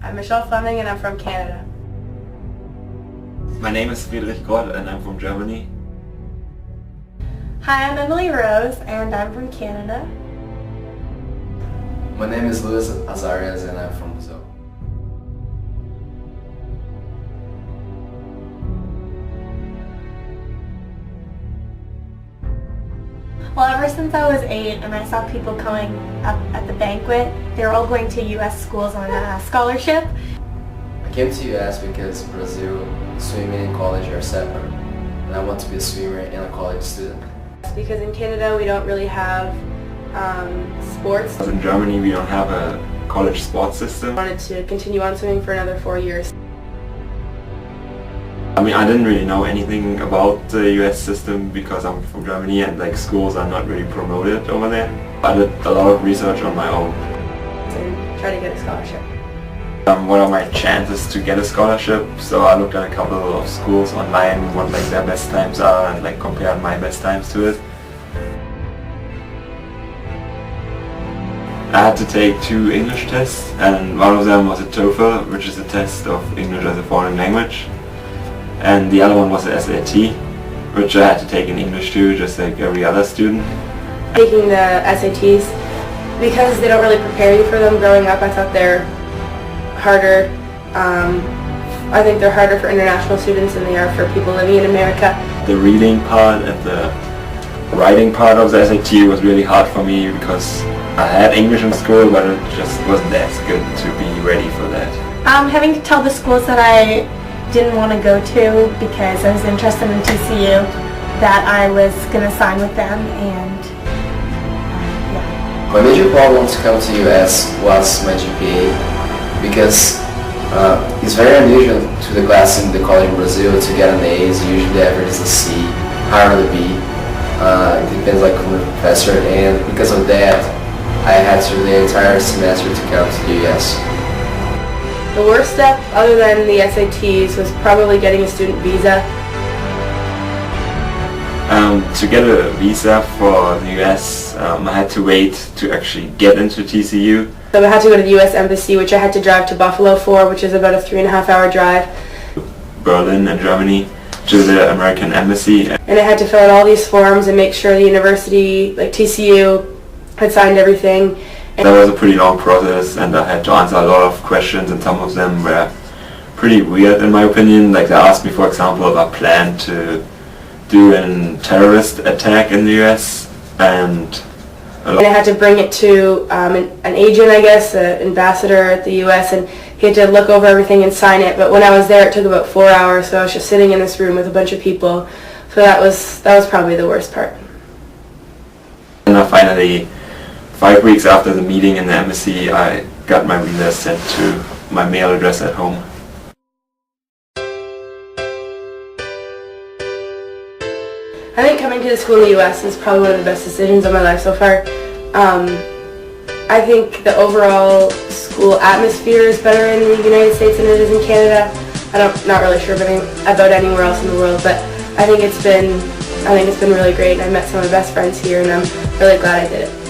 I'm Michelle Fleming and I'm from Canada. My name is Friedrich Gott and I'm from Germany. Hi, I'm Emily Rose and I'm from Canada. My name is Luis Azarias and I'm from Brazil. Well, ever since I was 8 and I saw people coming up at the banquet, they were all going to U.S. schools on a scholarship. I came to U.S. because Brazil, swimming and college are separate, and I want to be a swimmer and a college student. Because in Canada we don't really have sports. In Germany we don't have a college sports system. I wanted to continue on swimming for another 4 years. I mean, I didn't really know anything about the US system because I'm from Germany and like schools are not really promoted over there. I did a lot of research on my own. And try to get a scholarship. What are my chances to get a scholarship? So I looked at a couple of schools online, what like their best times are, and like compared my best times to it. I had to take 2 English tests, and one of them was a TOEFL, which is a test of English as a foreign language. And the other one was the SAT, which I had to take in English too, just like every other student. Taking the SATs, because they don't really prepare you for them growing up, I thought they're harder. I think they're harder for international students than they are for people living in America. The reading part and the writing part of the SAT was really hard for me because I had English in school, but it just wasn't as good to be ready for that. Having to tell the schools that I didn't want to go to because I was interested in TCU, that I was going to sign with them, and yeah. My major problem to come to US was my GPA because it's very unusual to the class in the college in Brazil to get an A. Usually the average is a C, higher than a B. It depends like on the professor, and because of that I had to the entire semester to come to the US. The worst step, other than the SATs, was probably getting a student visa. To get a visa for the US, I had to wait to actually get into TCU. So I had to go to the US Embassy, which I had to drive to Buffalo for, which is about a 3.5-hour drive. Berlin in Germany to the American Embassy. And I had to fill out all these forms and make sure the university, like TCU, had signed everything. That was a pretty long process, and I had to answer a lot of questions, and some of them were pretty weird in my opinion. Like they asked me, for example, if I planned to do a terrorist attack in the US, and I had to bring it to an agent, I guess, an ambassador at the US, and he had to look over everything and sign it. But when I was there, it took about 4 hours, so I was just sitting in this room with a bunch of people. So that was probably the worst part. And I finally, 5 weeks after the meeting in the embassy, I got my visa sent to my mail address at home. I think coming to the school in the U.S. is probably one of the best decisions of my life so far. I think the overall school atmosphere is better in the United States than it is in Canada. I'm not really sure about anywhere else in the world, but I think it's been really great, and I met some of my best friends here, and I'm really glad I did it.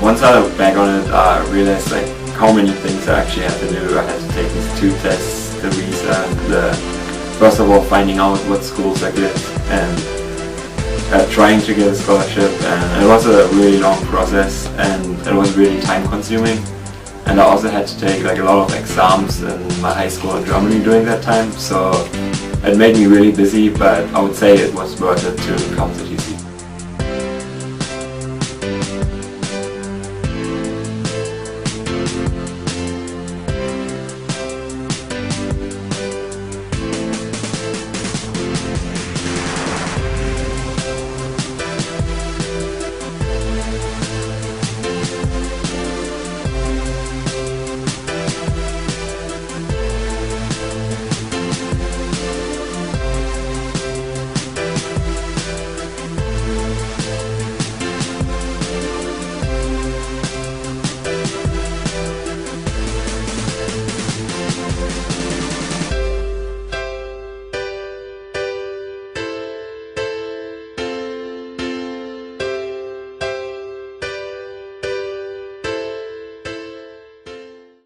Once I look back on it, I realized like how many things I actually had to do. I had to take these 2 tests, the visa, first of all finding out what schools I get, and trying to get a scholarship, and it was a really long process, and it was really time consuming. And I also had to take like a lot of exams in my high school in Germany during that time, so it made me really busy, but I would say it was worth it to come to TCU.